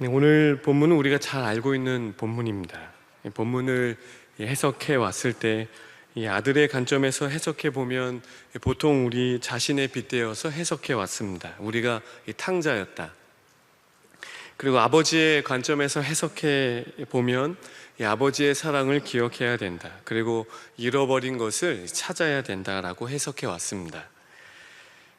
네, 오늘 본문은 우리가 잘 알고 있는 본문입니다. 이 본문을 해석해 왔을 때 이 아들의 관점에서 해석해 보면 보통 우리 자신에 빗대어서 해석해 왔습니다. 우리가 이 탕자였다. 그리고 아버지의 관점에서 해석해 보면 이 아버지의 사랑을 기억해야 된다. 그리고 잃어버린 것을 찾아야 된다라고 해석해 왔습니다.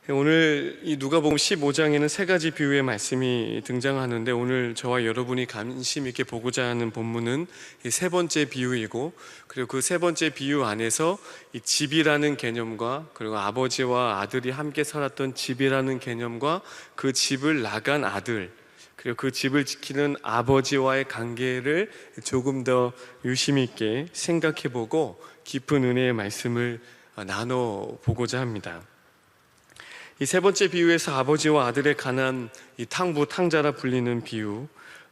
오늘 이 누가복음 15장에는 세 가지 비유의 말씀이 등장하는데, 오늘 저와 여러분이 관심 있게 보고자 하는 본문은 이 세 번째 비유이고, 그리고 그 세 번째 비유 안에서 이 집이라는 개념과, 그리고 아버지와 아들이 함께 살았던 집이라는 개념과 그 집을 나간 아들, 그리고 그 집을 지키는 아버지와의 관계를 조금 더 유심히 있게 생각해보고 깊은 은혜의 말씀을 나눠보고자 합니다. 이 세 번째 비유에서 아버지와 아들의 가난, 이 탕자라 불리는 비유,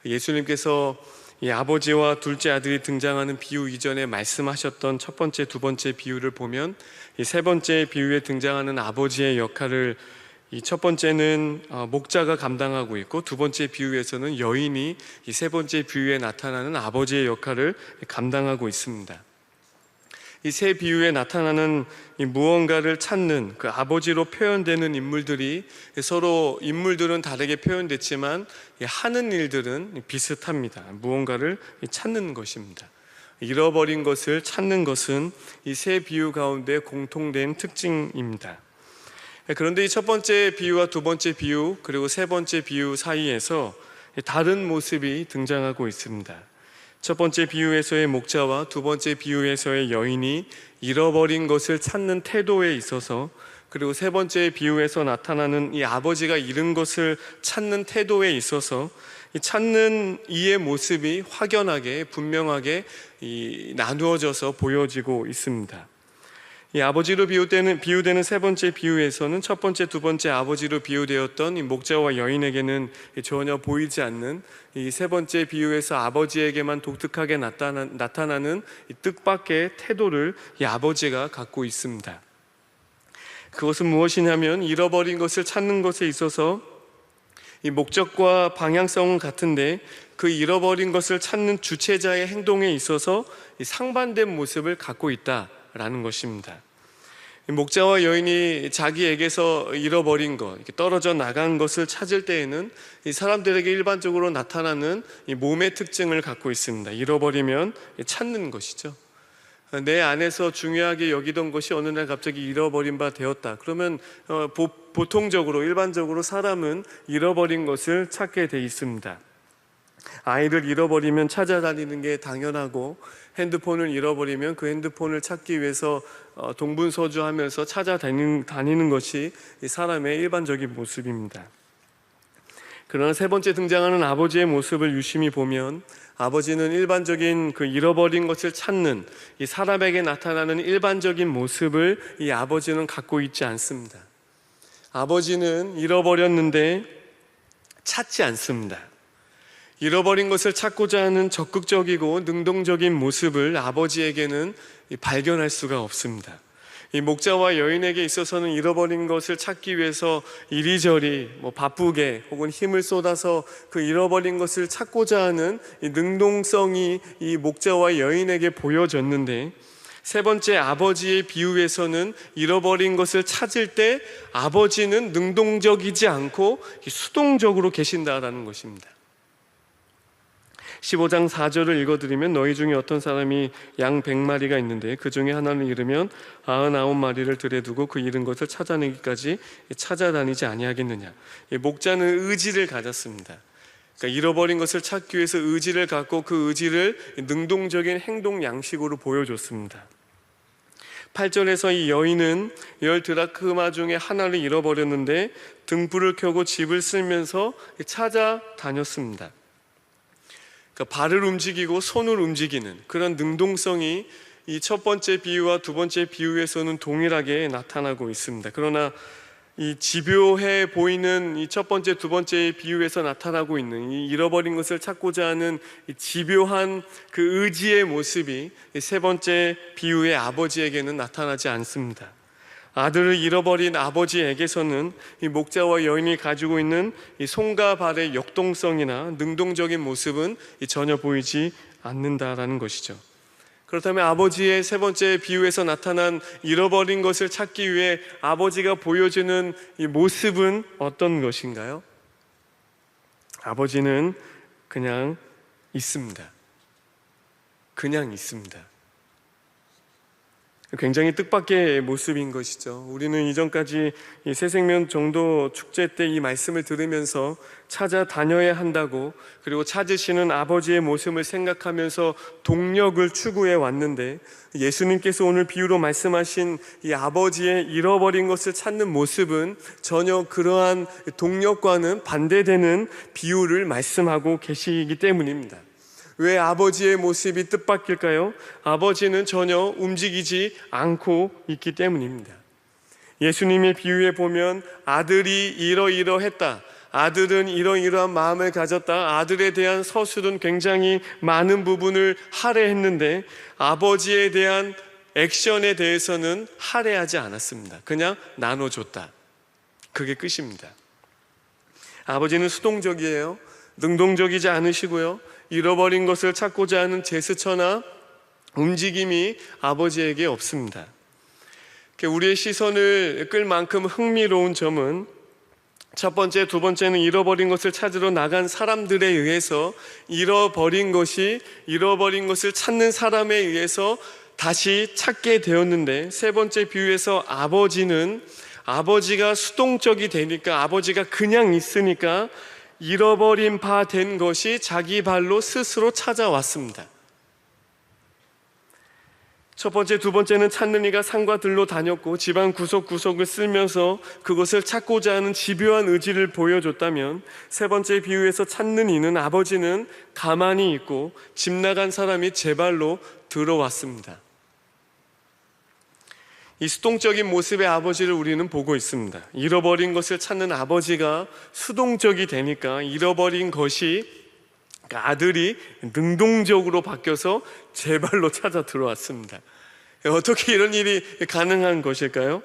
예수님께서 이 아버지와 둘째 아들이 등장하는 비유 이전에 말씀하셨던 첫 번째, 두 번째 비유를 보면 이 세 번째 비유에 등장하는 아버지의 역할을 이 첫 번째는 목자가 감당하고 있고, 두 번째 비유에서는 여인이 이 세 번째 비유에 나타나는 아버지의 역할을 감당하고 있습니다. 이 세 비유에 나타나는 이 무언가를 찾는 그 아버지로 표현되는 인물들이 서로 인물들은 다르게 표현됐지만 하는 일들은 비슷합니다. 무언가를 찾는 것입니다. 잃어버린 것을 찾는 것은 이 세 비유 가운데 공통된 특징입니다. 그런데 이 첫 번째 비유와 두 번째 비유, 그리고 세 번째 비유 사이에서 다른 모습이 등장하고 있습니다. 첫 번째 비유에서의 목자와 두 번째 비유에서의 여인이 잃어버린 것을 찾는 태도에 있어서, 그리고 세 번째 비유에서 나타나는 이 아버지가 잃은 것을 찾는 태도에 있어서 이 찾는 이의 모습이 확연하게 분명하게 나누어져서 보여지고 있습니다. 이 아버지로 비유되는 세 번째 비유에서는 첫 번째, 두 번째 아버지로 비유되었던 이 목자와 여인에게는 전혀 보이지 않는, 이 세 번째 비유에서 아버지에게만 독특하게 나타나는 이 뜻밖의 태도를 이 아버지가 갖고 있습니다. 그것은 무엇이냐면, 잃어버린 것을 찾는 것에 있어서 이 목적과 방향성은 같은데 그 잃어버린 것을 찾는 주체자의 행동에 있어서 이 상반된 모습을 갖고 있다라는 것입니다. 목자와 여인이 자기에게서 잃어버린 것, 이렇게 떨어져 나간 것을 찾을 때에는 이 사람들에게 일반적으로 나타나는 이 몸의 특징을 갖고 있습니다. 잃어버리면 찾는 것이죠. 내 안에서 중요하게 여기던 것이 어느 날 갑자기 잃어버린 바 되었다. 그러면 보통적으로 일반적으로 사람은 잃어버린 것을 찾게 돼 있습니다. 아이를 잃어버리면 찾아다니는 게 당연하고, 핸드폰을 잃어버리면 그 핸드폰을 찾기 위해서 동분서주하면서 찾아다니는 것이 사람의 일반적인 모습입니다. 그러나 세 번째 등장하는 아버지의 모습을 유심히 보면, 아버지는 일반적인 그 잃어버린 것을 찾는 이 사람에게 나타나는 일반적인 모습을 이 아버지는 갖고 있지 않습니다. 아버지는 잃어버렸는데 찾지 않습니다. 잃어버린 것을 찾고자 하는 적극적이고 능동적인 모습을 아버지에게는 발견할 수가 없습니다. 이 목자와 여인에게 있어서는 잃어버린 것을 찾기 위해서 이리저리 바쁘게 혹은 힘을 쏟아서 그 잃어버린 것을 찾고자 하는 이 능동성이 이 목자와 여인에게 보여졌는데, 세 번째 아버지의 비유에서는 잃어버린 것을 찾을 때 아버지는 능동적이지 않고 수동적으로 계신다라는 것입니다. 15장 4절을 읽어드리면, 너희 중에 어떤 사람이 양 100마리가 있는데 그 중에 하나를 잃으면 99마리를 들여 두고 그 잃은 것을 찾아내기까지 찾아다니지 아니하겠느냐. 목자는 의지를 가졌습니다. 그러니까 잃어버린 것을 찾기 위해서 의지를 갖고 그 의지를 능동적인 행동 양식으로 보여줬습니다. 8절에서 이 여인은 10드라크마 중에 하나를 잃어버렸는데 등불을 켜고 집을 쓸면서 찾아다녔습니다. 그러니까 발을 움직이고 손을 움직이는 그런 능동성이 이 첫 번째 비유와 두 번째 비유에서는 동일하게 나타나고 있습니다. 그러나 이 집요해 보이는 이 첫 번째, 두 번째 비유에서 나타나고 있는 이 잃어버린 것을 찾고자 하는 이 집요한 그 의지의 모습이 이 세 번째 비유의 아버지에게는 나타나지 않습니다. 아들을 잃어버린 아버지에게서는 이 목자와 여인이 가지고 있는 이 손과 발의 역동성이나 능동적인 모습은 전혀 보이지 않는다라는 것이죠. 그렇다면 아버지의 세 번째 비유에서 나타난 잃어버린 것을 찾기 위해 아버지가 보여주는 이 모습은 어떤 것인가요? 아버지는 그냥 있습니다. 그냥 있습니다. 굉장히 뜻밖의 모습인 것이죠. 우리는 이전까지 이 새생명 정도 축제 때 이 말씀을 들으면서 찾아다녀야 한다고, 그리고 찾으시는 아버지의 모습을 생각하면서 동력을 추구해 왔는데, 예수님께서 오늘 비유로 말씀하신 이 아버지의 잃어버린 것을 찾는 모습은 전혀 그러한 동력과는 반대되는 비유를 말씀하고 계시기 때문입니다. 왜 아버지의 모습이 뜻밖일까요? 아버지는 전혀 움직이지 않고 있기 때문입니다. 예수님의 비유에 보면 아들이 이러이러했다, 아들은 이러이러한 마음을 가졌다, 아들에 대한 서술은 굉장히 많은 부분을 할애했는데 아버지에 대한 액션에 대해서는 할애하지 않았습니다. 그냥 나눠줬다. 그게 끝입니다. 아버지는 수동적이에요. 능동적이지 않으시고요. 잃어버린 것을 찾고자 하는 제스처나 움직임이 아버지에게 없습니다. 우리의 시선을 끌 만큼 흥미로운 점은 첫 번째, 두 번째는 잃어버린 것을 찾으러 나간 사람들에 의해서 잃어버린 것을 찾는 사람에 의해서 다시 찾게 되었는데, 세 번째 비유에서 아버지가 수동적이 되니까, 아버지가 그냥 있으니까 잃어버린 바 된 것이 자기 발로 스스로 찾아왔습니다. 첫 번째, 두 번째는 찾는 이가 산과 들로 다녔고 집안 구석구석을 쓸면서 그것을 찾고자 하는 집요한 의지를 보여줬다면, 세 번째 비유에서 찾는 이는 아버지는 가만히 있고 집 나간 사람이 제 발로 들어왔습니다. 이 수동적인 모습의 아버지를 우리는 보고 있습니다. 잃어버린 것을 찾는 아버지가 수동적이 되니까 잃어버린 것이, 아들이 능동적으로 바뀌어서 제 발로 찾아 들어왔습니다. 어떻게 이런 일이 가능한 것일까요?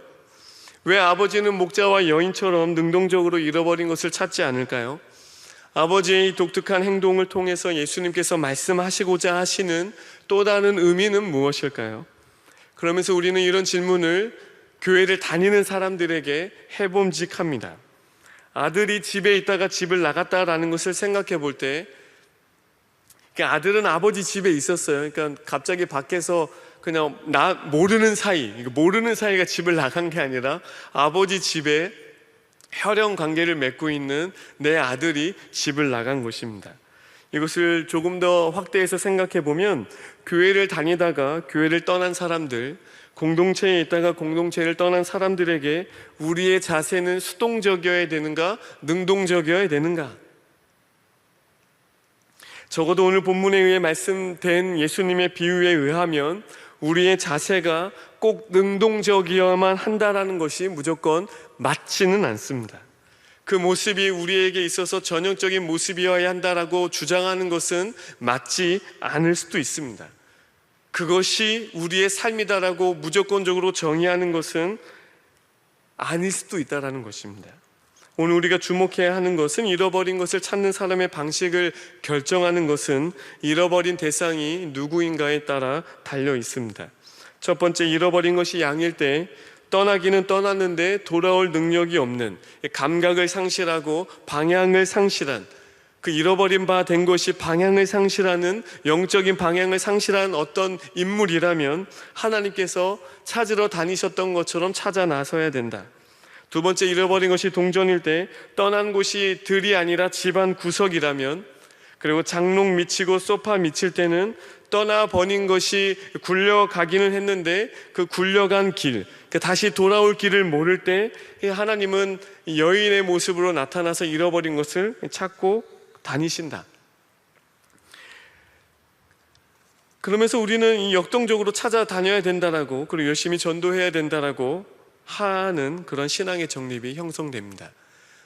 왜 아버지는 목자와 여인처럼 능동적으로 잃어버린 것을 찾지 않을까요? 아버지의 독특한 행동을 통해서 예수님께서 말씀하시고자 하시는 또 다른 의미는 무엇일까요? 그러면서 우리는 이런 질문을 교회를 다니는 사람들에게 해봄직합니다. 아들이 집에 있다가 집을 나갔다라는 것을 생각해 볼 때, 아들은 아버지 집에 있었어요. 그러니까 갑자기 밖에서 그냥 모르는 사이가 집을 나간 게 아니라 아버지 집에 혈연 관계를 맺고 있는 내 아들이 집을 나간 것입니다. 이것을 조금 더 확대해서 생각해 보면, 교회를 다니다가 교회를 떠난 사람들, 공동체에 있다가 공동체를 떠난 사람들에게 우리의 자세는 수동적이어야 되는가, 능동적이어야 되는가? 적어도 오늘 본문에 의해 말씀된 예수님의 비유에 의하면 우리의 자세가 꼭 능동적이어야만 한다라는 것이 무조건 맞지는 않습니다. 그 모습이 우리에게 있어서 전형적인 모습이어야 한다라고 주장하는 것은 맞지 않을 수도 있습니다. 그것이 우리의 삶이다라고 무조건적으로 정의하는 것은 아닐 수도 있다라는 것입니다. 오늘 우리가 주목해야 하는 것은, 잃어버린 것을 찾는 사람의 방식을 결정하는 것은 잃어버린 대상이 누구인가에 따라 달려 있습니다. 첫 번째, 잃어버린 것이 양일 때 떠나기는 떠났는데 돌아올 능력이 없는, 감각을 상실하고 방향을 상실한, 그 잃어버린 바 된 것이 방향을 상실하는, 영적인 방향을 상실한 어떤 인물이라면 하나님께서 찾으러 다니셨던 것처럼 찾아 나서야 된다. 두 번째, 잃어버린 것이 동전일 때 떠난 곳이 들이 아니라 집안 구석이라면, 그리고 장롱 미치고 소파 미칠 때는 떠나버린 것이 굴려가기는 했는데 그 굴려간 길, 다시 돌아올 길을 모를 때 하나님은 여인의 모습으로 나타나서 잃어버린 것을 찾고 다니신다. 그러면서 우리는 이 역동적으로 찾아다녀야 된다라고, 그리고 열심히 전도해야 된다라고 하는 그런 신앙의 정립이 형성됩니다.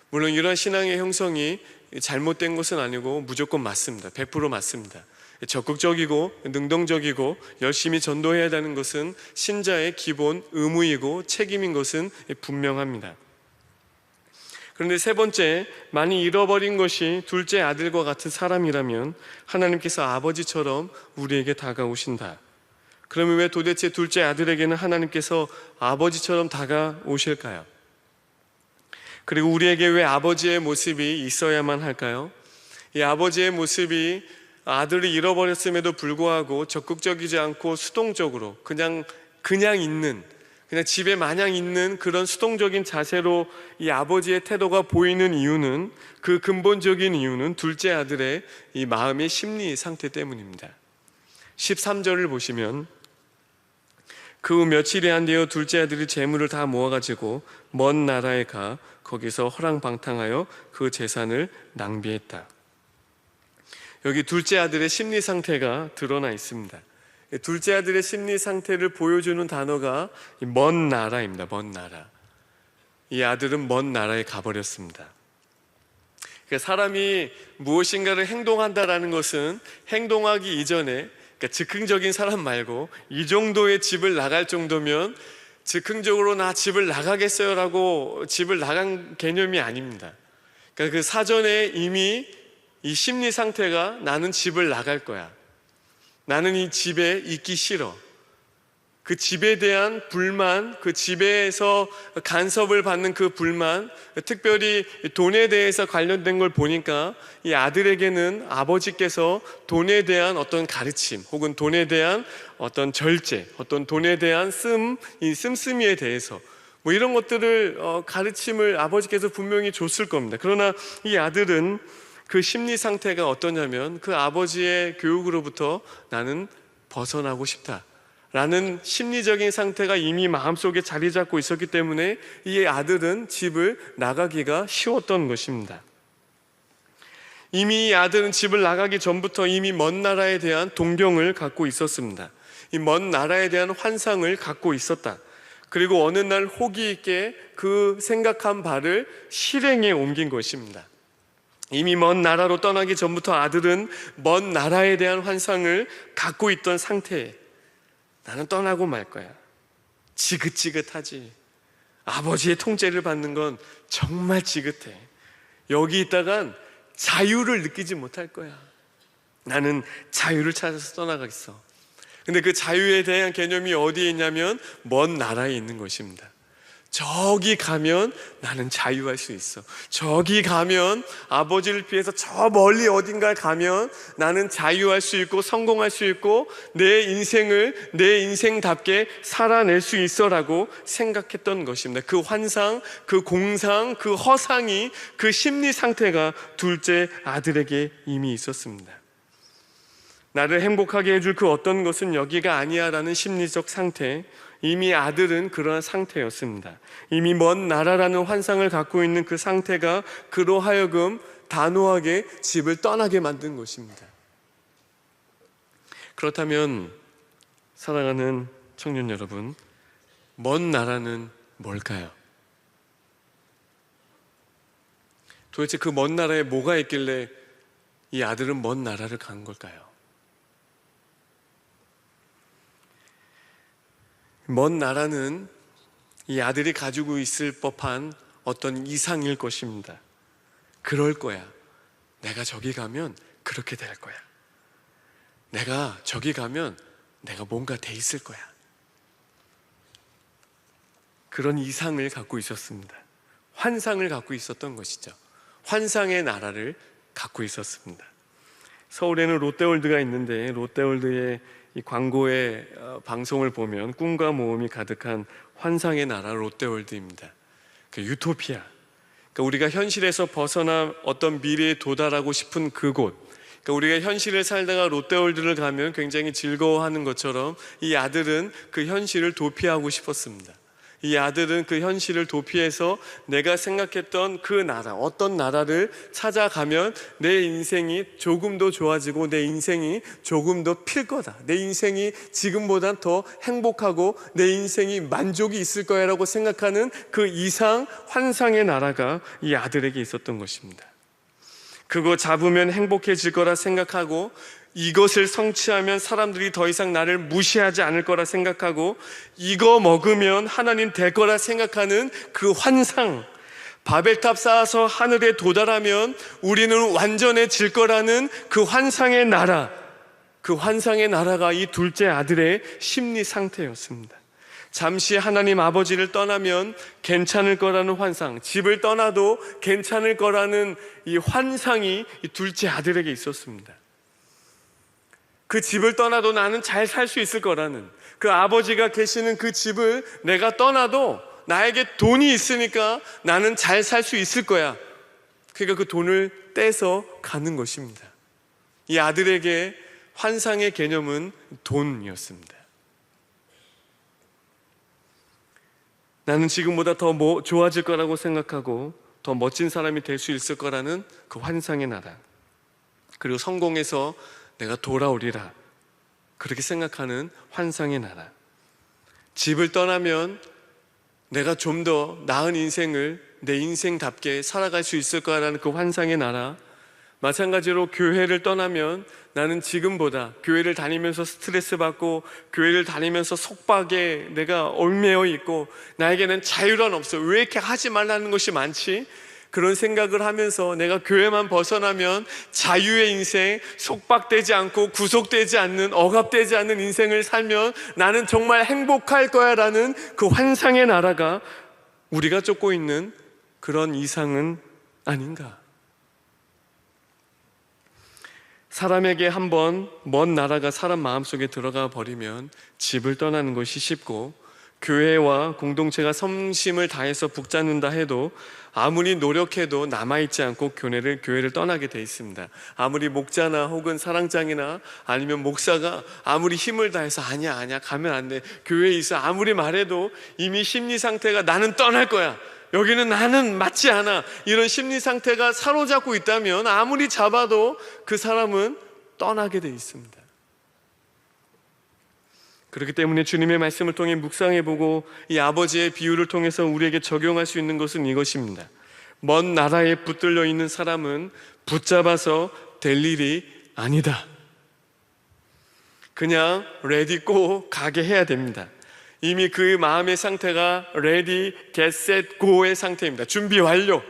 물론 이러한 신앙의 형성이 잘못된 것은 아니고 무조건 맞습니다. 100% 맞습니다. 적극적이고 능동적이고 열심히 전도해야 하는 것은 신자의 기본 의무이고 책임인 것은 분명합니다. 그런데 세 번째, 많이 잃어버린 것이 둘째 아들과 같은 사람이라면 하나님께서 아버지처럼 우리에게 다가오신다. 그러면 왜 도대체 둘째 아들에게는 하나님께서 아버지처럼 다가오실까요? 그리고 우리에게 왜 아버지의 모습이 있어야만 할까요? 이 아버지의 모습이 아들을 잃어버렸음에도 불구하고 적극적이지 않고 수동적으로 그냥 집에 마냥 있는 그런 수동적인 자세로 이 아버지의 태도가 보이는 이유는, 그 근본적인 이유는 둘째 아들의 이 마음의 심리 상태 때문입니다. 13절을 보시면 그 후 며칠이 안 되어 둘째 아들이 재물을 다 모아가지고 먼 나라에 가 거기서 허랑방탕하여 그 재산을 낭비했다. 여기 둘째 아들의 심리 상태가 드러나 있습니다. 둘째 아들의 심리 상태를 보여주는 단어가 먼 나라입니다. 먼 나라. 이 아들은 먼 나라에 가버렸습니다. 그러니까 사람이 무엇인가를 행동한다라는 것은 행동하기 이전에, 그러니까 즉흥적인 사람 말고 이 정도의 집을 나갈 정도면 즉흥적으로 나 집을 나가겠어요 라고 집을 나간 개념이 아닙니다. 그러니까 그 사전에 이미 이 심리 상태가 나는 집을 나갈 거야, 나는 이 집에 있기 싫어, 그 집에 대한 불만, 그 집에서 간섭을 받는 그 불만, 특별히 돈에 대해서 관련된 걸 보니까 이 아들에게는 아버지께서 돈에 대한 어떤 가르침 혹은 돈에 대한 어떤 절제, 어떤 돈에 대한 이 씀씀이에 대해서 뭐 이런 것들을 가르침을 아버지께서 분명히 줬을 겁니다. 그러나 이 아들은 그 심리 상태가 어떠냐면 그 아버지의 교육으로부터 나는 벗어나고 싶다 라는 심리적인 상태가 이미 마음속에 자리 잡고 있었기 때문에 이 아들은 집을 나가기가 쉬웠던 것입니다. 이미 이 아들은 집을 나가기 전부터 이미 먼 나라에 대한 동경을 갖고 있었습니다. 이 먼 나라에 대한 환상을 갖고 있었다. 그리고 어느 날 호기 있게 그 생각한 바를 실행에 옮긴 것입니다. 이미 먼 나라로 떠나기 전부터 아들은 먼 나라에 대한 환상을 갖고 있던 상태에 나는 떠나고 말 거야. 지긋지긋하지. 아버지의 통째를 받는 건 정말 지긋해. 여기 있다간 자유를 느끼지 못할 거야. 나는 자유를 찾아서 떠나가겠어. 근데 그 자유에 대한 개념이 어디에 있냐면 먼 나라에 있는 것입니다. 저기 가면 나는 자유할 수 있어. 저기 가면, 아버지를 피해서 저 멀리 어딘가에 가면 나는 자유할 수 있고 성공할 수 있고 내 인생을 내 인생답게 살아낼 수 있어 라고 생각했던 것입니다. 그 환상, 그 공상, 그 허상이, 그 심리 상태가 둘째 아들에게 이미 있었습니다. 나를 행복하게 해줄 그 어떤 것은 여기가 아니야 라는 심리적 상태, 이미 아들은 그러한 상태였습니다. 이미 먼 나라라는 환상을 갖고 있는 그 상태가 그로 하여금 단호하게 집을 떠나게 만든 것입니다. 그렇다면 사랑하는 청년 여러분, 먼 나라는 뭘까요? 도대체 그 먼 나라에 뭐가 있길래 이 아들은 먼 나라를 간 걸까요? 먼 나라는 이 아들이 가지고 있을 법한 어떤 이상일 것입니다. 그럴 거야. 내가 저기 가면 그렇게 될 거야. 내가 저기 가면 내가 뭔가 돼 있을 거야. 그런 이상을 갖고 있었습니다. 환상을 갖고 있었던 것이죠. 환상의 나라를 갖고 있었습니다. 서울에는 롯데월드가 있는데 롯데월드의 이 광고의 방송을 보면 꿈과 모험이 가득한 환상의 나라 롯데월드입니다. 그 유토피아. 그러니까 우리가 현실에서 벗어나 어떤 미래에 도달하고 싶은 그곳. 그러니까 우리가 현실을 살다가 롯데월드를 가면 굉장히 즐거워하는 것처럼 이 아들은 그 현실을 도피하고 싶었습니다. 이 아들은 그 현실을 도피해서 내가 생각했던 그 나라, 어떤 나라를 찾아가면 내 인생이 조금 더 좋아지고 내 인생이 조금 더 필 거다. 내 인생이 지금보다 더 행복하고 내 인생이 만족이 있을 거야 라고 생각하는 그 이상 환상의 나라가 이 아들에게 있었던 것입니다. 그거 잡으면 행복해질 거라 생각하고, 이것을 성취하면 사람들이 더 이상 나를 무시하지 않을 거라 생각하고, 이거 먹으면 하나님 될 거라 생각하는 그 환상, 바벨탑 쌓아서 하늘에 도달하면 우리는 완전해질 거라는 그 환상의 나라, 그 환상의 나라가 이 둘째 아들의 심리 상태였습니다. 잠시 하나님 아버지를 떠나면 괜찮을 거라는 환상, 집을 떠나도 괜찮을 거라는 이 환상이 이 둘째 아들에게 있었습니다. 그 집을 떠나도 나는 잘 살 수 있을 거라는, 그 아버지가 계시는 그 집을 내가 떠나도 나에게 돈이 있으니까 나는 잘 살 수 있을 거야. 그러니까 그 돈을 떼서 가는 것입니다. 이 아들에게 환상의 개념은 돈이었습니다. 나는 지금보다 더 좋아질 거라고 생각하고 더 멋진 사람이 될 수 있을 거라는 그 환상의 나라, 그리고 성공해서 내가 돌아오리라 그렇게 생각하는 환상의 나라. 집을 떠나면 내가 좀 더 나은 인생을 내 인생답게 살아갈 수 있을 거라는 그 환상의 나라. 마찬가지로 교회를 떠나면 나는 지금보다 교회를 다니면서 스트레스 받고 교회를 다니면서 속박에 내가 얽매여 있고 나에게는 자유란 없어, 왜 이렇게 하지 말라는 것이 많지? 그런 생각을 하면서 내가 교회만 벗어나면 자유의 인생, 속박되지 않고 구속되지 않는, 억압되지 않는 인생을 살면 나는 정말 행복할 거야 라는 그 환상의 나라가 우리가 쫓고 있는 그런 이상은 아닌가? 사람에게 한번 먼 나라가 사람 마음속에 들어가 버리면 집을 떠나는 것이 쉽고, 교회와 공동체가 성심을 다해서 붙잡는다 해도 아무리 노력해도 남아있지 않고 교회를 떠나게 돼 있습니다. 아무리 목자나 혹은 사랑장이나 아니면 목사가 아무리 힘을 다해서 아니야 가면 안 돼, 교회에 있어 아무리 말해도 이미 심리 상태가 나는 떠날 거야, 여기는 나는 맞지 않아, 이런 심리 상태가 사로잡고 있다면 아무리 잡아도 그 사람은 떠나게 돼 있습니다. 그렇기 때문에 주님의 말씀을 통해 묵상해보고 이 아버지의 비유를 통해서 우리에게 적용할 수 있는 것은 이것입니다. 먼 나라에 붙들려 있는 사람은 붙잡아서 될 일이 아니다. 그냥 레디 고 가게 해야 됩니다. 이미 그 마음의 상태가 레디 겟 셋 고의 상태입니다. 준비 완료.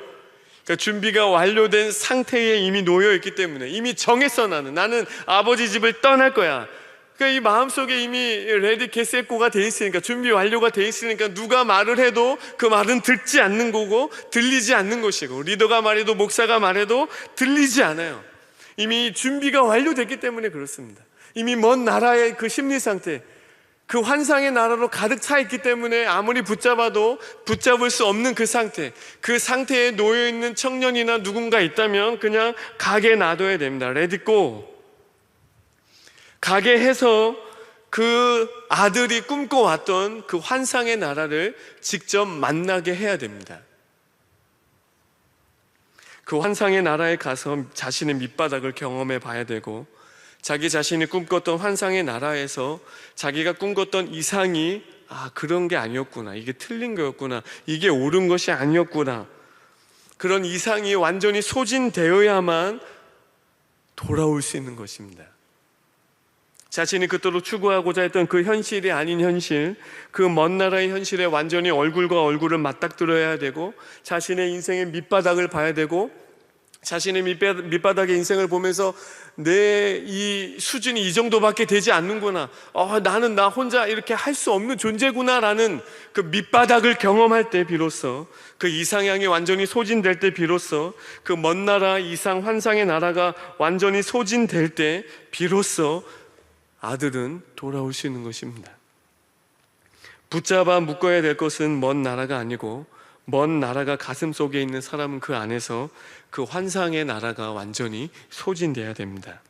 그러니까 준비가 완료된 상태에 이미 놓여 있기 때문에 이미 정했어. 나는 아버지 집을 떠날 거야. 그러니까 이 마음속에 이미 레디 겟 셋 고가 돼 있으니까, 준비 완료가 돼 있으니까 누가 말을 해도 그 말은 듣지 않는 거고 들리지 않는 것이고, 리더가 말해도 목사가 말해도 들리지 않아요. 이미 준비가 완료됐기 때문에 그렇습니다. 이미 먼 나라의 그 심리 상태, 그 환상의 나라로 가득 차 있기 때문에 아무리 붙잡아도 붙잡을 수 없는 그 상태, 그 상태에 놓여있는 청년이나 누군가 있다면 그냥 가게 놔둬야 됩니다. 레디 고. 가게 해서 그 아들이 꿈꿔왔던 그 환상의 나라를 직접 만나게 해야 됩니다. 그 환상의 나라에 가서 자신의 밑바닥을 경험해 봐야 되고, 자기 자신이 꿈꿨던 환상의 나라에서 자기가 꿈꿨던 이상이 그런 게 아니었구나, 이게 틀린 거였구나, 이게 옳은 것이 아니었구나, 그런 이상이 완전히 소진되어야만 돌아올 수 있는 것입니다. 자신이 그토록 추구하고자 했던 그 현실이 아닌 현실, 그 먼 나라의 현실에 완전히 얼굴과 얼굴을 맞닥뜨려야 되고, 자신의 인생의 밑바닥을 봐야 되고, 자신의 밑바닥의 인생을 보면서 내 이 수준이 이 정도밖에 되지 않는구나, 나는 나 혼자 이렇게 할 수 없는 존재구나 라는 그 밑바닥을 경험할 때 비로소, 그 이상향이 완전히 소진될 때 비로소, 그 먼 나라 이상 환상의 나라가 완전히 소진될 때 비로소 아들은 돌아올 수 있는 것입니다. 붙잡아 묶어야 될 것은 먼 나라가 아니고, 먼 나라가 가슴 속에 있는 사람은 그 안에서 그 환상의 나라가 완전히 소진되어야 됩니다.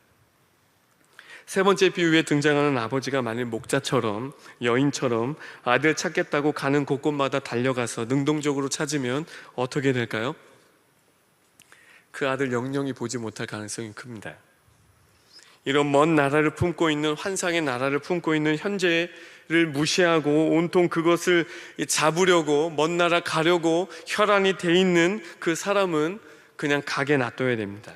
세 번째 비유에 등장하는 아버지가 만일 목자처럼, 여인처럼 아들 찾겠다고 가는 곳곳마다 달려가서 능동적으로 찾으면 어떻게 될까요? 그 아들 영영이 보지 못할 가능성이 큽니다. 이런 먼 나라를 품고 있는, 환상의 나라를 품고 있는 현재를 무시하고 온통 그것을 잡으려고 먼 나라 가려고 혈안이 돼 있는 그 사람은 그냥 가게 놔둬야 됩니다.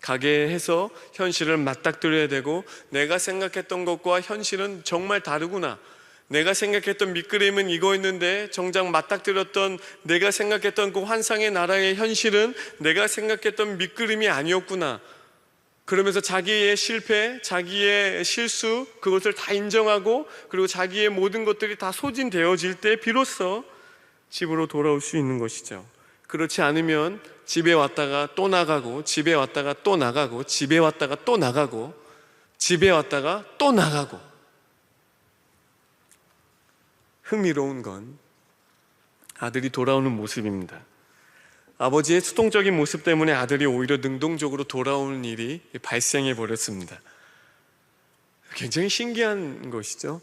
가게 해서 현실을 맞닥뜨려야 되고, 내가 생각했던 것과 현실은 정말 다르구나, 내가 생각했던 밑그림은 이거였는데 정작 맞닥뜨렸던 내가 생각했던 그 환상의 나라의 현실은 내가 생각했던 밑그림이 아니었구나, 그러면서 자기의 실패, 자기의 실수, 그것을 다 인정하고, 그리고 자기의 모든 것들이 다 소진되어질 때 비로소 집으로 돌아올 수 있는 것이죠. 그렇지 않으면 집에 왔다가 또 나가고, 집에 왔다가 또 나가고, 집에 왔다가 또 나가고, 집에 왔다가 또 나가고. 흥미로운 건 아들이 돌아오는 모습입니다. 아버지의 수동적인 모습 때문에 아들이 오히려 능동적으로 돌아오는 일이 발생해 버렸습니다. 굉장히 신기한 것이죠.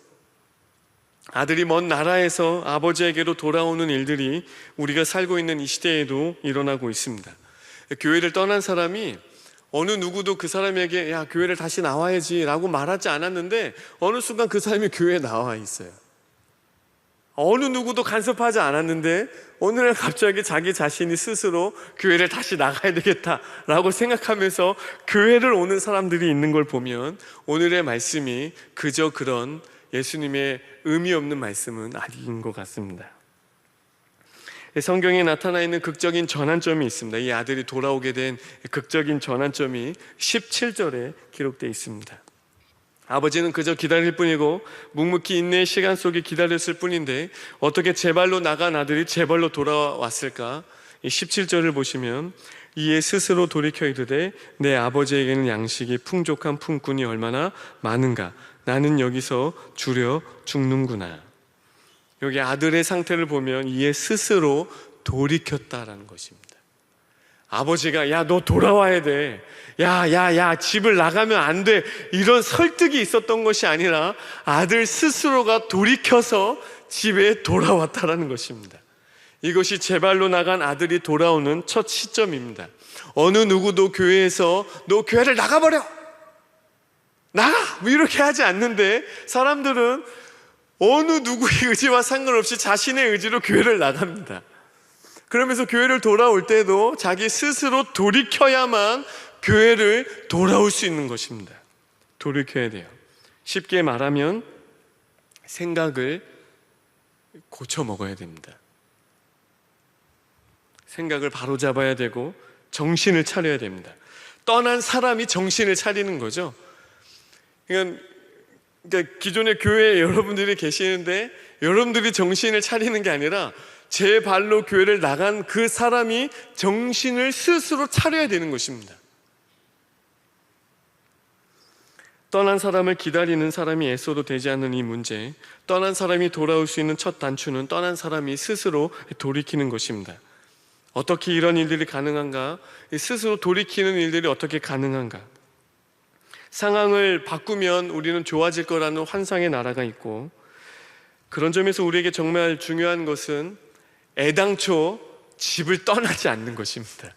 아들이 먼 나라에서 아버지에게로 돌아오는 일들이 우리가 살고 있는 이 시대에도 일어나고 있습니다. 교회를 떠난 사람이 어느 누구도 그 사람에게 야, 교회를 다시 나와야지 라고 말하지 않았는데 어느 순간 그 사람이 교회에 나와 있어요. 어느 누구도 간섭하지 않았는데 어느 날 갑자기 자기 자신이 스스로 교회를 다시 나가야 되겠다라고 생각하면서 교회를 오는 사람들이 있는 걸 보면 오늘의 말씀이 그저 그런 예수님의 의미 없는 말씀은 아닌 것 같습니다. 성경에 나타나 있는 극적인 전환점이 있습니다. 이 아들이 돌아오게 된 극적인 전환점이 17절에 기록되어 있습니다. 아버지는 그저 기다릴 뿐이고 묵묵히 인내의 시간 속에 기다렸을 뿐인데 어떻게 제 발로 나간 아들이 제 발로 돌아왔을까? 이 17절을 보시면 이에 스스로 돌이켜 이르되 내 아버지에게는 양식이 풍족한 품꾼이 얼마나 많은가, 나는 여기서 주려 죽는구나. 여기 아들의 상태를 보면 이에 스스로 돌이켰다라는 것입니다. 아버지가 야, 너 돌아와야 돼, 야, 집을 나가면 안 돼, 이런 설득이 있었던 것이 아니라 아들 스스로가 돌이켜서 집에 돌아왔다라는 것입니다. 이것이 제 발로 나간 아들이 돌아오는 첫 시점입니다. 어느 누구도 교회에서 너 교회를 나가버려, 나가! 뭐 이렇게 하지 않는데 사람들은 어느 누구의 의지와 상관없이 자신의 의지로 교회를 나갑니다. 그러면서 교회를 돌아올 때도 자기 스스로 돌이켜야만 교회를 돌아올 수 있는 것입니다. 돌이켜야 돼요. 쉽게 말하면 생각을 고쳐 먹어야 됩니다. 생각을 바로잡아야 되고 정신을 차려야 됩니다. 떠난 사람이 정신을 차리는 거죠. 그러니까 기존의 교회에 여러분들이 계시는데 여러분들이 정신을 차리는 게 아니라 제 발로 교회를 나간 그 사람이 정신을 스스로 차려야 되는 것입니다. 떠난 사람을 기다리는 사람이 애써도 되지 않는 이 문제, 떠난 사람이 돌아올 수 있는 첫 단추는 떠난 사람이 스스로 돌이키는 것입니다. 어떻게 이런 일들이 가능한가? 스스로 돌이키는 일들이 어떻게 가능한가? 상황을 바꾸면 우리는 좋아질 거라는 환상의 나라가 있고, 그런 점에서 우리에게 정말 중요한 것은 애당초 집을 떠나지 않는 것입니다.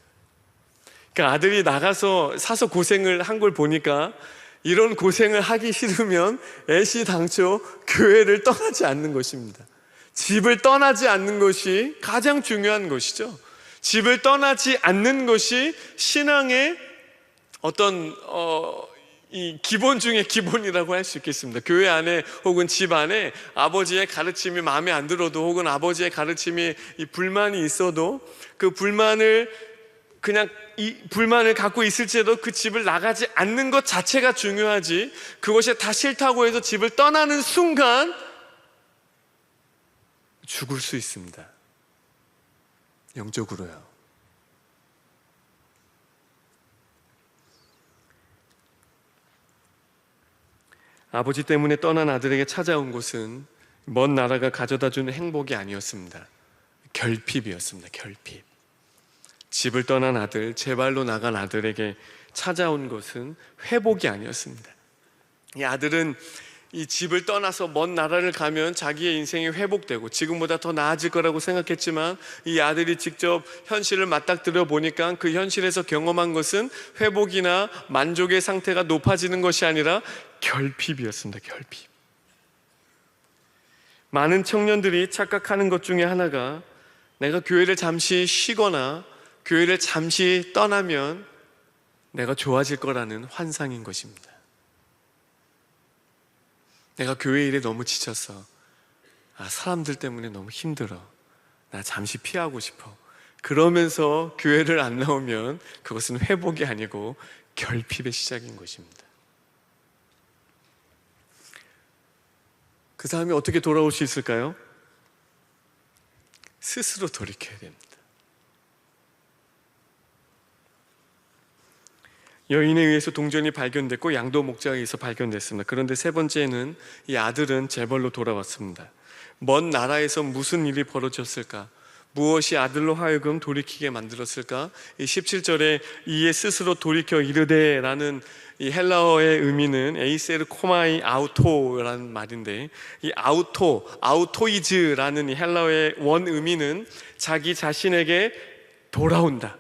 그러니까 아들이 나가서 사서 고생을 한 걸 보니까 이런 고생을 하기 싫으면 애시당초 교회를 떠나지 않는 것입니다. 집을 떠나지 않는 것이 가장 중요한 것이죠. 집을 떠나지 않는 것이 신앙의 어떤 이 기본 중에 기본이라고 할 수 있겠습니다. 교회 안에 혹은 집 안에 아버지의 가르침이 마음에 안 들어도, 혹은 아버지의 가르침이 이 불만이 있어도 그 불만을 그냥 이 불만을 갖고 있을지라도 그 집을 나가지 않는 것 자체가 중요하지, 그것이 다 싫다고 해서 집을 떠나는 순간 죽을 수 있습니다. 영적으로요. 아버지 때문에 떠난 아들에게 찾아온 것은 먼 나라가 가져다주는 행복이 아니었습니다. 결핍이었습니다. 결핍. 집을 떠난 아들, 제 발로 나간 아들에게 찾아온 것은 회복이 아니었습니다. 이 아들은 이 집을 떠나서 먼 나라를 가면 자기의 인생이 회복되고 지금보다 더 나아질 거라고 생각했지만, 이 아들이 직접 현실을 맞닥뜨려 보니까 그 현실에서 경험한 것은 회복이나 만족의 상태가 높아지는 것이 아니라 결핍이었습니다. 결핍. 많은 청년들이 착각하는 것 중에 하나가, 내가 교회를 잠시 쉬거나 교회를 잠시 떠나면 내가 좋아질 거라는 환상인 것입니다. 내가 교회 일에 너무 지쳤어. 사람들 때문에 너무 힘들어. 나 잠시 피하고 싶어. 그러면서 교회를 안 나오면 그것은 회복이 아니고 결핍의 시작인 것입니다. 그 사람이 어떻게 돌아올 수 있을까요? 스스로 돌이켜야 됩니다. 여인에 의해서 동전이 발견됐고 양도 목자에 의해서 발견됐습니다. 그런데 세 번째는 이 아들은 재벌로 돌아왔습니다. 먼 나라에서 무슨 일이 벌어졌을까? 무엇이 아들로 하여금 돌이키게 만들었을까? 이 17절에 이에 스스로 돌이켜 이르되 라는 이 헬라어의 의미는 에이세르 코마이 아우토라는 말인데, 이 아우토이즈라는 이 헬라어의 원 의미는 자기 자신에게 돌아온다,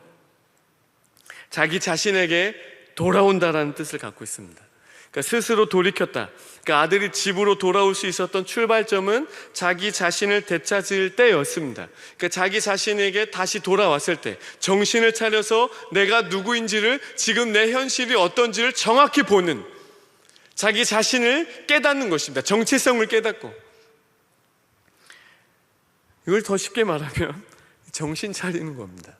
자기 자신에게 돌아온다라는 뜻을 갖고 있습니다. 그러니까 스스로 돌이켰다. 그러니까 아들이 집으로 돌아올 수 있었던 출발점은 자기 자신을 되찾을 때였습니다. 그러니까 자기 자신에게 다시 돌아왔을 때 정신을 차려서 내가 누구인지를, 지금 내 현실이 어떤지를 정확히 보는, 자기 자신을 깨닫는 것입니다. 정체성을 깨닫고. 이걸 더 쉽게 말하면 정신 차리는 겁니다.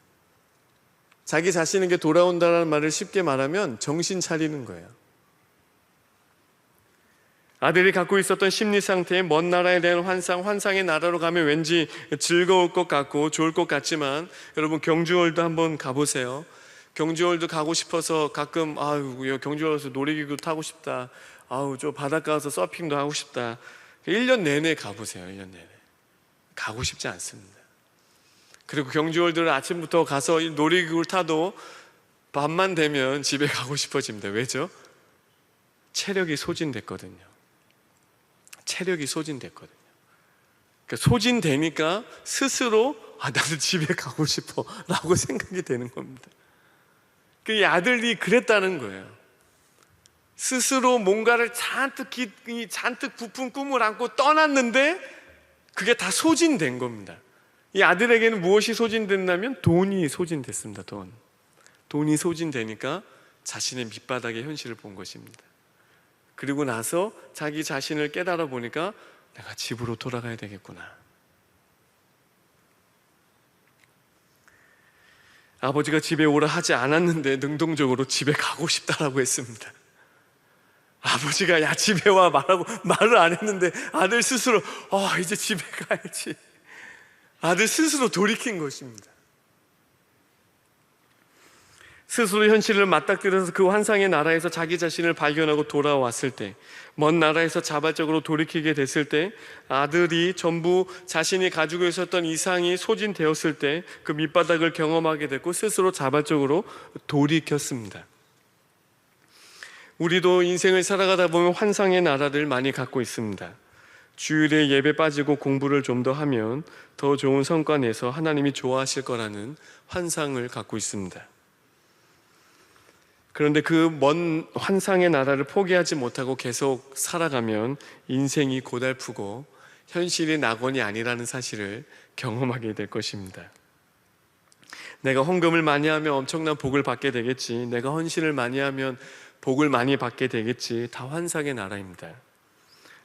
자기 자신에게 돌아온다는 말을 쉽게 말하면 정신 차리는 거예요. 아들이 갖고 있었던 심리 상태에 먼 나라에 대한 환상의 나라로 가면 왠지 즐거울 것 같고 좋을 것 같지만, 여러분 경주월드 한번 가보세요. 경주월드 가고 싶어서 가끔 경주월드에서 놀이기구 타고 싶다, 저 바닷가 가서 서핑도 하고 싶다, 1년 내내 가보세요. 1년 내내 가고 싶지 않습니다. 그리고 경주월드를 아침부터 가서 놀이기구를 타도 밤만 되면 집에 가고 싶어집니다. 왜죠? 체력이 소진됐거든요. 그러니까 소진되니까 스스로 나도 집에 가고 싶어 라고 생각이 되는 겁니다. 이 아들이 그랬다는 거예요. 스스로 뭔가를 잔뜩 부푼 꿈을 안고 떠났는데 그게 다 소진된 겁니다. 이 아들에게는 무엇이 소진됐냐면 돈이 소진됐습니다. 돈이 소진되니까 자신의 밑바닥의 현실을 본 것입니다. 그리고 나서 자기 자신을 깨달아 보니까 내가 집으로 돌아가야 되겠구나. 아버지가 집에 오라 하지 않았는데 능동적으로 집에 가고 싶다라고 했습니다. 아버지가 야 집에 와 말을 안 했는데 아들 스스로 이제 집에 가야지. 아들 스스로 돌이킨 것입니다. 스스로 현실을 맞닥뜨려서 그 환상의 나라에서 자기 자신을 발견하고 돌아왔을 때, 먼 나라에서 자발적으로 돌이키게 됐을 때, 아들이 전부 자신이 가지고 있었던 이상이 소진되었을 때 그 밑바닥을 경험하게 됐고 스스로 자발적으로 돌이켰습니다. 우리도 인생을 살아가다 보면 환상의 나라를 많이 갖고 있습니다. 주일에 예배 빠지고 공부를 좀 더 하면 더 좋은 성과 내서 하나님이 좋아하실 거라는 환상을 갖고 있습니다. 그런데 그 먼 환상의 나라를 포기하지 못하고 계속 살아가면 인생이 고달프고 현실이 낙원이 아니라는 사실을 경험하게 될 것입니다. 내가 헌금을 많이 하면 엄청난 복을 받게 되겠지, 내가 헌신을 많이 하면 복을 많이 받게 되겠지, 다 환상의 나라입니다.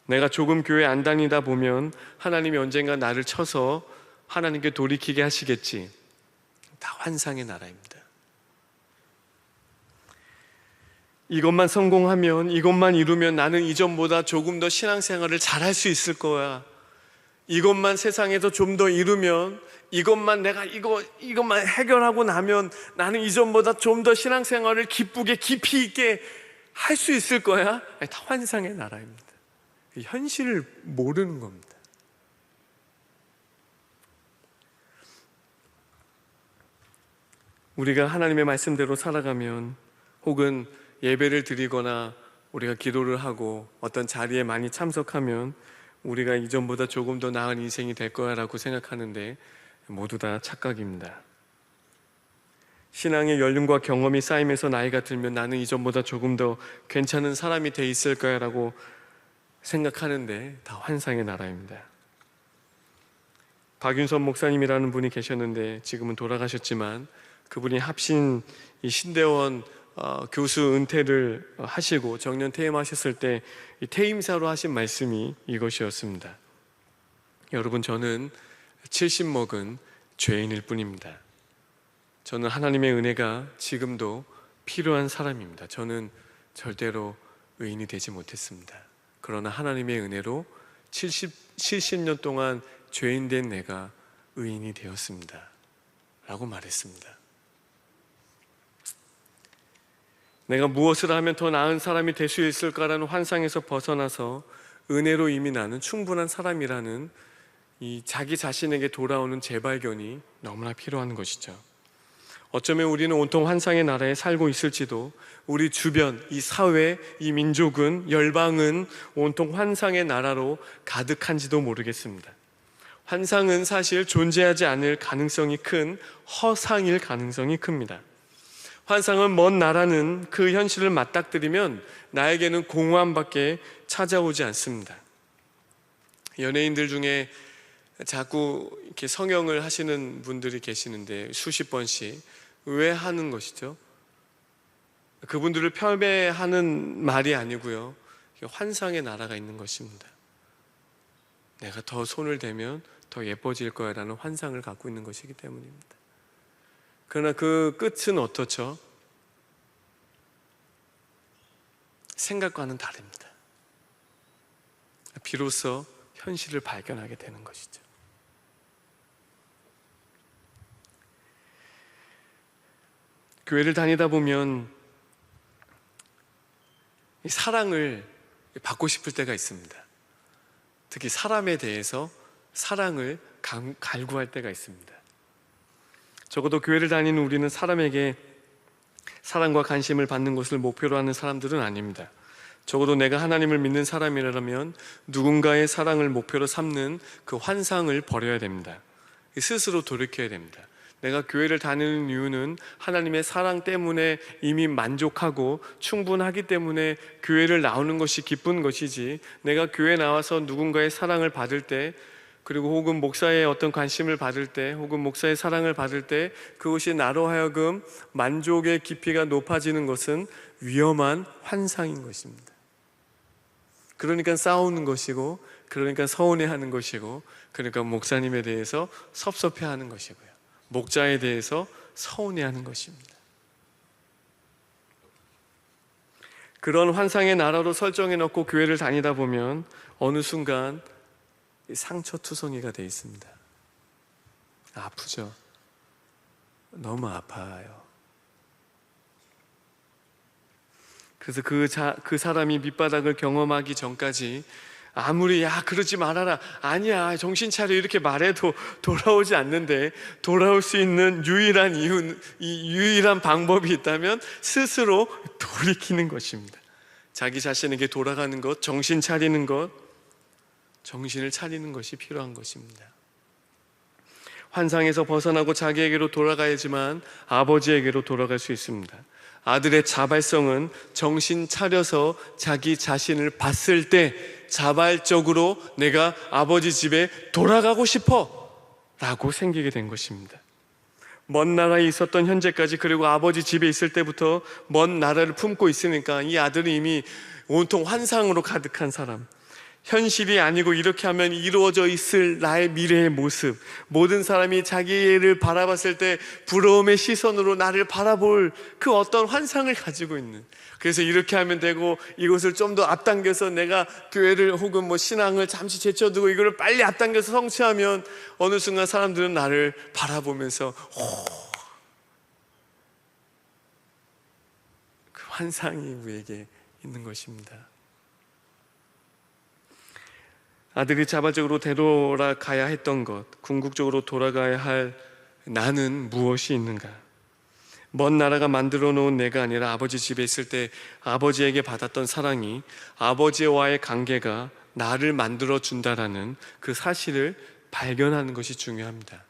내가 조금 교회 안 다니다 보면 하나님이 언젠가 나를 쳐서 하나님께 돌이키게 하시겠지, 다 환상의 나라입니다. 이것만 성공하면, 이것만 이루면 나는 이전보다 조금 더 신앙생활을 잘할 수 있을 거야. 이것만 세상에서 좀 더 이루면, 이것만 내가 이것만 해결하고 나면 나는 이전보다 좀 더 신앙생활을 기쁘게 깊이 있게 할 수 있을 거야. 다 환상의 나라입니다. 현실을 모르는 겁니다. 우리가 하나님의 말씀대로 살아가면, 혹은 예배를 드리거나 우리가 기도를 하고 어떤 자리에 많이 참석하면 우리가 이전보다 조금 더 나은 인생이 될 거야 라고 생각하는데 모두 다 착각입니다. 신앙의 연륜과 경험이 쌓이면서 나이가 들면 나는 이전보다 조금 더 괜찮은 사람이 돼 있을 거야 라고 생각하는데 다 환상의 나라입니다. 박윤선 목사님이라는 분이 계셨는데 지금은 돌아가셨지만, 그분이 합신 이 신대원 교수 은퇴를 하시고 정년 퇴임하셨을 때 이 퇴임사로 하신 말씀이 이것이었습니다. 여러분, 저는 70 먹은 죄인일 뿐입니다. 저는 하나님의 은혜가 지금도 필요한 사람입니다. 저는 절대로 의인이 되지 못했습니다. 그러나 하나님의 은혜로 70년 동안 죄인 된 내가 의인이 되었습니다 라고 말했습니다. 내가 무엇을 하면 더 나은 사람이 될 수 있을까라는 환상에서 벗어나서 은혜로 이미 나는 충분한 사람이라는 이 자기 자신에게 돌아오는 재발견이 너무나 필요한 것이죠. 어쩌면 우리는 온통 환상의 나라에 살고 있을지도, 우리 주변, 이 사회, 이 민족은, 열방은 온통 환상의 나라로 가득한지도 모르겠습니다. 환상은 사실 존재하지 않을 가능성이 큰 허상일 가능성이 큽니다. 환상은 먼 나라는 그 현실을 맞닥뜨리면 나에게는 공허함밖에 찾아오지 않습니다. 연예인들 중에 자꾸 이렇게 성형을 하시는 분들이 계시는데 수십 번씩 왜 하는 것이죠? 그분들을 폄훼하는 말이 아니고요, 환상의 나라가 있는 것입니다. 내가 더 손을 대면 더 예뻐질 거야 라는 환상을 갖고 있는 것이기 때문입니다. 그러나 그 끝은 어떻죠? 생각과는 다릅니다. 비로소 현실을 발견하게 되는 것이죠. 교회를 다니다 보면 사랑을 받고 싶을 때가 있습니다. 특히 사람에 대해서 사랑을 갈구할 때가 있습니다. 적어도 교회를 다니는 우리는 사람에게 사랑과 관심을 받는 것을 목표로 하는 사람들은 아닙니다. 적어도 내가 하나님을 믿는 사람이라면 누군가의 사랑을 목표로 삼는 그 환상을 버려야 됩니다. 스스로 돌이켜야 됩니다. 내가 교회를 다니는 이유는 하나님의 사랑 때문에 이미 만족하고 충분하기 때문에 교회를 나오는 것이 기쁜 것이지, 내가 교회 나와서 누군가의 사랑을 받을 때, 그리고 혹은 목사의 어떤 관심을 받을 때, 혹은 목사의 사랑을 받을 때 그것이 나로 하여금 만족의 깊이가 높아지는 것은 위험한 환상인 것입니다. 그러니까 싸우는 것이고, 그러니까 서운해하는 것이고, 그러니까 목사님에 대해서 섭섭해하는 것이고요, 목자에 대해서 서운해하는 것입니다. 그런 환상의 나라로 설정해 놓고 교회를 다니다 보면 어느 순간 상처투성이가 돼 있습니다. 아프죠? 너무 아파요. 그래서 그 사람이 밑바닥을 경험하기 전까지 아무리 야 그러지 말아라, 아니야 정신 차려 이렇게 말해도 돌아오지 않는데, 돌아올 수 있는 유일한 유일한 방법이 있다면 스스로 돌이키는 것입니다. 자기 자신에게 돌아가는 것, 정신 차리는 것, 정신을 차리는 것이 필요한 것입니다. 환상에서 벗어나고 자기에게로 돌아가야지만 아버지에게로 돌아갈 수 있습니다. 아들의 자발성은 정신 차려서 자기 자신을 봤을 때 자발적으로 내가 아버지 집에 돌아가고 싶어 라고 생기게 된 것입니다. 먼 나라에 있었던 현재까지, 그리고 아버지 집에 있을 때부터 먼 나라를 품고 있으니까 이 아들은 이미 온통 환상으로 가득한 사람, 현실이 아니고 이렇게 하면 이루어져 있을 나의 미래의 모습, 모든 사람이 자기를 바라봤을 때 부러움의 시선으로 나를 바라볼 그 어떤 환상을 가지고 있는, 그래서 이렇게 하면 되고 이것을 좀 더 앞당겨서 내가 교회를 혹은 신앙을 잠시 제쳐두고 이거를 빨리 앞당겨서 성취하면 어느 순간 사람들은 나를 바라보면서 그 환상이 우리에게 있는 것입니다. 아들이 자발적으로 되돌아가야 했던 것, 궁극적으로 돌아가야 할 나는 무엇이 있는가? 먼 나라가 만들어 놓은 내가 아니라 아버지 집에 있을 때 아버지에게 받았던 사랑이, 아버지와의 관계가 나를 만들어 준다라는 그 사실을 발견하는 것이 중요합니다.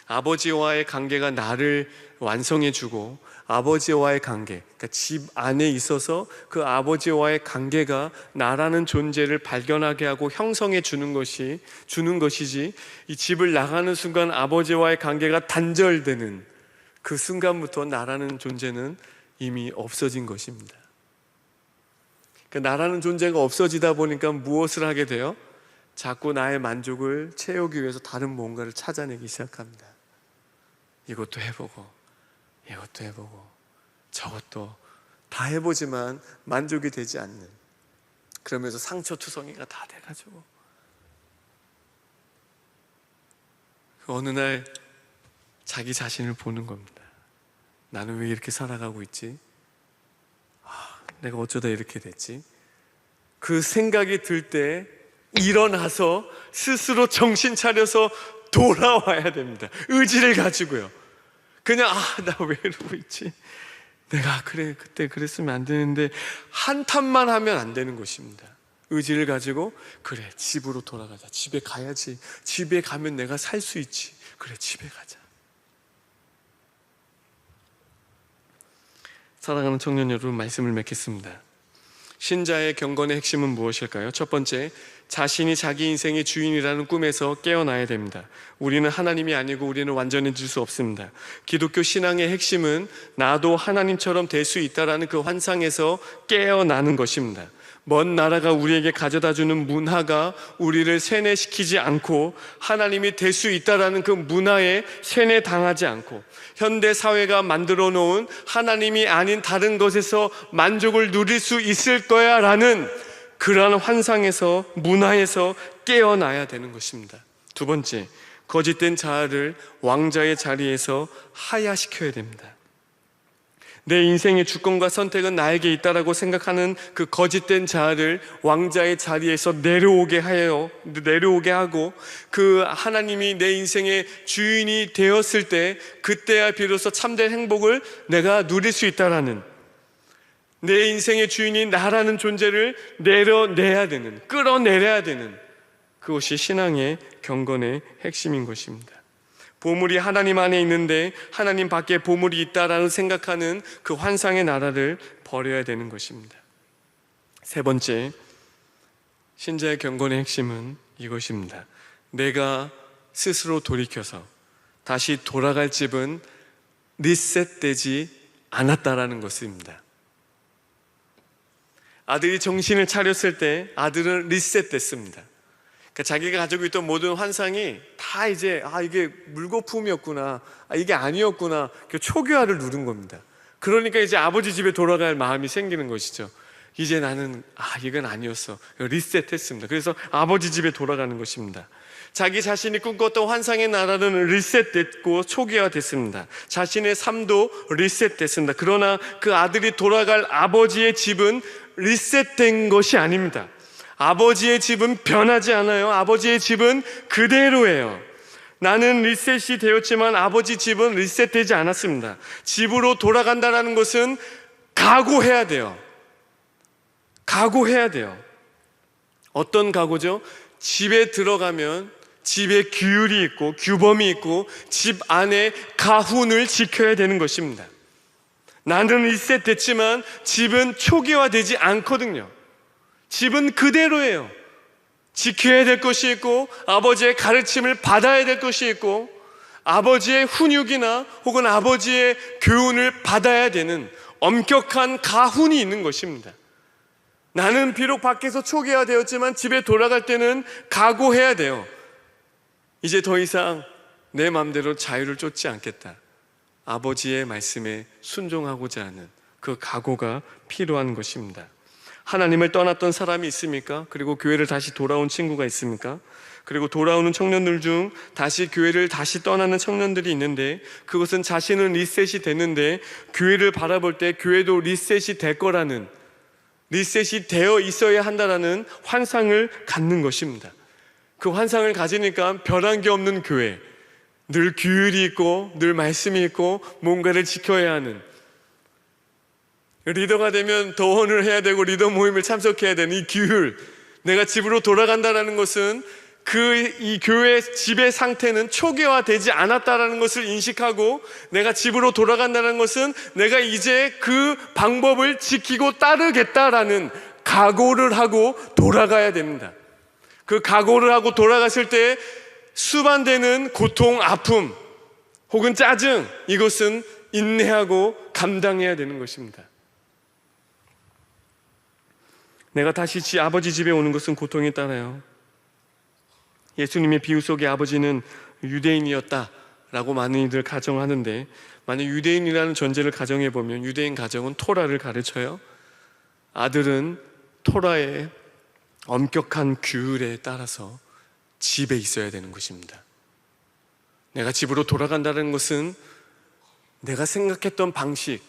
아버지와의 관계가 나를 완성해 주고, 아버지와의 관계, 그러니까 집 안에 있어서 그 아버지와의 관계가 나라는 존재를 발견하게 하고 형성해 주는 것이지, 이 집을 나가는 순간 아버지와의 관계가 단절되는 그 순간부터 나라는 존재는 이미 없어진 것입니다. 그 나라는 존재가 없어지다 보니까 무엇을 하게 돼요? 자꾸 나의 만족을 채우기 위해서 다른 뭔가를 찾아내기 시작합니다. 이것도 해보고 이것도 해보고 저것도 다 해보지만 만족이 되지 않는, 그러면서 상처투성이가 다 돼가지고 어느 날 자기 자신을 보는 겁니다. 나는 왜 이렇게 살아가고 있지? 내가 어쩌다 이렇게 됐지? 그 생각이 들 때 일어나서 스스로 정신 차려서 돌아와야 됩니다. 의지를 가지고요. 그냥 나 왜 이러고 있지? 내가 그때 그랬으면 안 되는데 한탄만 하면 안 되는 것입니다. 의지를 가지고 그래, 집으로 돌아가자. 집에 가야지. 집에 가면 내가 살 수 있지. 그래, 집에 가자. 사랑하는 청년 여러분, 말씀을 맺겠습니다. 신자의 경건의 핵심은 무엇일까요? 첫 번째, 자신이 자기 인생의 주인이라는 꿈에서 깨어나야 됩니다. 우리는 하나님이 아니고 우리는 완전해질 수 없습니다. 기독교 신앙의 핵심은 나도 하나님처럼 될 수 있다라는 그 환상에서 깨어나는 것입니다. 먼 나라가 우리에게 가져다주는 문화가 우리를 세뇌시키지 않고 하나님이 될 수 있다라는 그 문화에 세뇌당하지 않고 현대 사회가 만들어 놓은 하나님이 아닌 다른 것에서 만족을 누릴 수 있을 거야 라는 그러한 환상에서, 문화에서 깨어나야 되는 것입니다. 두 번째, 거짓된 자아를 왕자의 자리에서 하야시켜야 됩니다. 내 인생의 주권과 선택은 나에게 있다라고 생각하는 그 거짓된 자아를 왕자의 자리에서 내려오게 하고, 그 하나님이 내 인생의 주인이 되었을 때 그때야 비로소 참된 행복을 내가 누릴 수 있다라는, 내 인생의 주인이 나라는 존재를 끌어내려야 되는 그것이 신앙의 경건의 핵심인 것입니다. 보물이 하나님 안에 있는데 하나님 밖에 보물이 있다라는 생각하는 그 환상의 나라를 버려야 되는 것입니다. 세 번째, 신자의 경건의 핵심은 이것입니다. 내가 스스로 돌이켜서 다시 돌아갈 집은 리셋되지 않았다라는 것입니다. 아들이 정신을 차렸을 때 아들은 리셋됐습니다. 그러니까 자기가 가지고 있던 모든 환상이 다 이제 이게 물거품이었구나, 이게 아니었구나, 초기화를 누른 겁니다. 그러니까 이제 아버지 집에 돌아갈 마음이 생기는 것이죠. 이제 나는 이건 아니었어, 리셋했습니다. 그래서 아버지 집에 돌아가는 것입니다. 자기 자신이 꿈꿨던 환상의 나라는 리셋됐고 초기화됐습니다. 자신의 삶도 리셋됐습니다. 그러나 그 아들이 돌아갈 아버지의 집은 리셋된 것이 아닙니다. 아버지의 집은 변하지 않아요. 아버지의 집은 그대로예요. 나는 리셋이 되었지만 아버지 집은 리셋되지 않았습니다. 집으로 돌아간다는 것은 각오해야 돼요. 어떤 각오죠? 집에 들어가면 집에 규율이 있고 규범이 있고 집 안에 가훈을 지켜야 되는 것입니다. 나는 리셋됐지만 집은 초기화되지 않거든요. 집은 그대로예요. 지켜야 될 것이 있고 아버지의 가르침을 받아야 될 것이 있고 아버지의 훈육이나 혹은 아버지의 교훈을 받아야 되는 엄격한 가훈이 있는 것입니다. 나는 비록 밖에서 초기화되었지만 집에 돌아갈 때는 각오해야 돼요. 이제 더 이상 내 마음대로 자유를 쫓지 않겠다. 아버지의 말씀에 순종하고자 하는 그 각오가 필요한 것입니다. 하나님을 떠났던 사람이 있습니까? 그리고 교회를 다시 돌아온 친구가 있습니까? 그리고 돌아오는 청년들 중 다시 교회를 다시 떠나는 청년들이 있는데, 그것은 자신은 리셋이 됐는데 교회를 바라볼 때 교회도 리셋이 될 거라는, 리셋이 되어 있어야 한다라는 환상을 갖는 것입니다. 그 환상을 가지니까 변한 게 없는 교회, 늘 규율이 있고 늘 말씀이 있고 뭔가를 지켜야 하는, 리더가 되면 도원을 해야 되고 리더 모임을 참석해야 되는 이 규율, 내가 집으로 돌아간다는 것은 이 교회 집의 상태는 초기화되지 않았다는 것을 인식하고, 내가 집으로 돌아간다는 것은 내가 이제 그 방법을 지키고 따르겠다라는 각오를 하고 돌아가야 됩니다. 그 각오를 하고 돌아갔을 때 수반되는 고통, 아픔 혹은 짜증, 이것은 인내하고 감당해야 되는 것입니다. 내가 다시 아버지 집에 오는 것은 고통이 따라요. 예수님의 비유 속의 아버지는 유대인이었다라고 많은 이들 가정하는데, 만약 유대인이라는 전제를 가정해보면 유대인 가정은 토라를 가르쳐요. 아들은 토라의 엄격한 규율에 따라서 집에 있어야 되는 것입니다. 내가 집으로 돌아간다는 것은 내가 생각했던 방식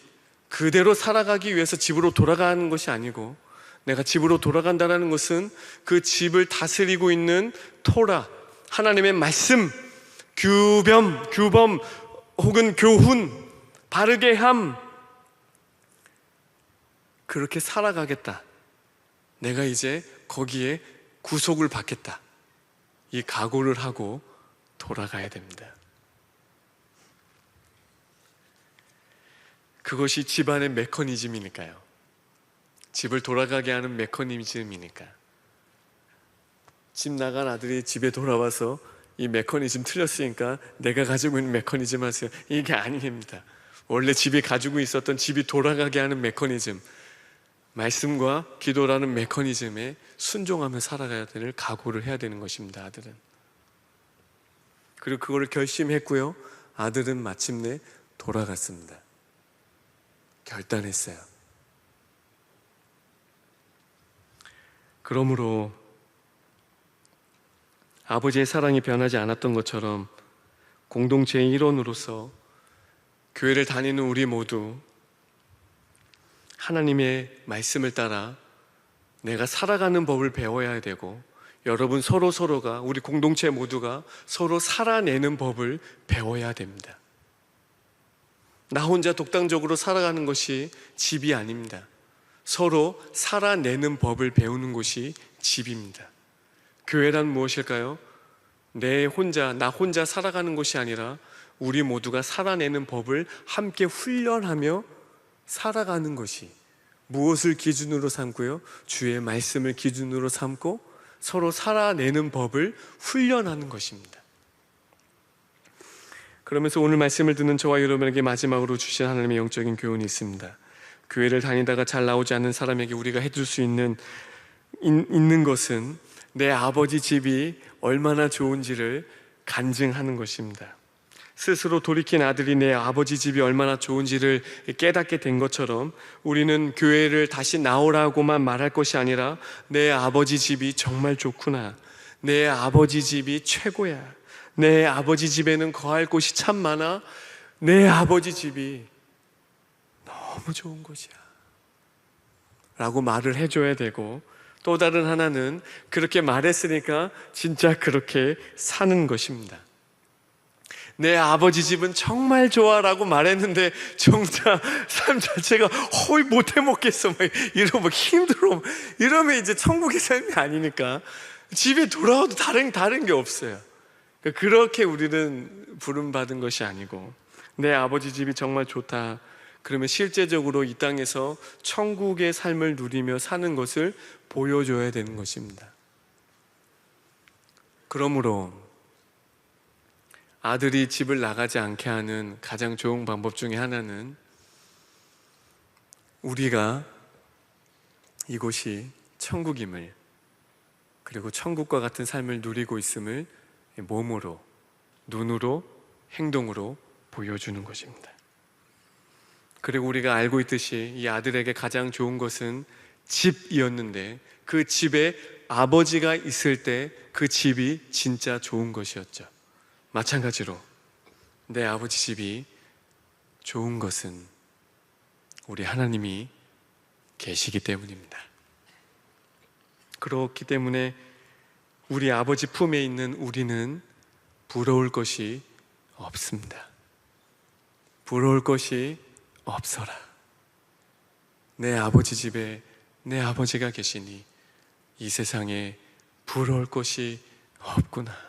그대로 살아가기 위해서 집으로 돌아가는 것이 아니고, 내가 집으로 돌아간다는 것은 그 집을 다스리고 있는 토라, 하나님의 말씀, 규범 혹은 교훈, 바르게 함, 그렇게 살아가겠다. 내가 이제 거기에 구속을 받겠다. 이 각오를 하고 돌아가야 됩니다. 그것이 집안의 메커니즘이니까요. 집을 돌아가게 하는 메커니즘이니까. 집 나간 아들이 집에 돌아와서 이 메커니즘 틀렸으니까 내가 가지고 있는 메커니즘 하세요. 이게 아닙니다. 원래 집이 가지고 있었던 집이 돌아가게 하는 메커니즘, 말씀과 기도라는 메커니즘에 순종하며 살아가야 될 각오를 해야 되는 것입니다. 아들은. 그리고 그걸 결심했고요, 아들은 마침내 돌아갔습니다. 결단했어요. 그러므로 아버지의 사랑이 변하지 않았던 것처럼 공동체의 일원으로서 교회를 다니는 우리 모두 하나님의 말씀을 따라 내가 살아가는 법을 배워야 되고, 여러분 서로가, 우리 공동체 모두가 서로 살아내는 법을 배워야 됩니다. 나 혼자 독단적으로 살아가는 것이 집이 아닙니다. 서로 살아내는 법을 배우는 곳이 집입니다. 교회란 무엇일까요? 나 혼자 살아가는 것이 아니라 우리 모두가 살아내는 법을 함께 훈련하며 살아가는 것이, 무엇을 기준으로 삼고요? 주의 말씀을 기준으로 삼고 서로 살아내는 법을 훈련하는 것입니다. 그러면서 오늘 말씀을 듣는 저와 여러분에게 마지막으로 주신 하나님의 영적인 교훈이 있습니다. 교회를 다니다가 잘 나오지 않는 사람에게 우리가 해줄 수 있는 것은 내 아버지 집이 얼마나 좋은지를 간증하는 것입니다. 스스로 돌이킨 아들이 내 아버지 집이 얼마나 좋은지를 깨닫게 된 것처럼, 우리는 교회를 다시 나오라고만 말할 것이 아니라 내 아버지 집이 정말 좋구나, 내 아버지 집이 최고야, 내 아버지 집에는 거할 곳이 참 많아, 내 아버지 집이 너무 좋은 곳이야 라고 말을 해줘야 되고, 또 다른 하나는 그렇게 말했으니까 진짜 그렇게 사는 것입니다. 내 아버지 집은 정말 좋아 라고 말했는데 정작 삶 자체가 못해 먹겠어 이러면 힘들어, 이러면 이제 천국의 삶이 아니니까 집에 돌아와도 다른 게 없어요. 그렇게 우리는 부름받은 것이 아니고, 내 아버지 집이 정말 좋다 그러면 실제적으로 이 땅에서 천국의 삶을 누리며 사는 것을 보여줘야 되는 것입니다. 그러므로 아들이 집을 나가지 않게 하는 가장 좋은 방법 중에 하나는, 우리가 이곳이 천국임을, 그리고 천국과 같은 삶을 누리고 있음을 몸으로, 눈으로, 행동으로 보여주는 것입니다. 그리고 우리가 알고 있듯이 이 아들에게 가장 좋은 것은 집이었는데, 그 집에 아버지가 있을 때 그 집이 진짜 좋은 것이었죠. 마찬가지로 내 아버지 집이 좋은 것은 우리 하나님이 계시기 때문입니다. 그렇기 때문에 우리 아버지 품에 있는 우리는 부러울 것이 없습니다. 부러울 것이 없어라. 내 아버지 집에 내 아버지가 계시니 이 세상에 부러울 것이 없구나.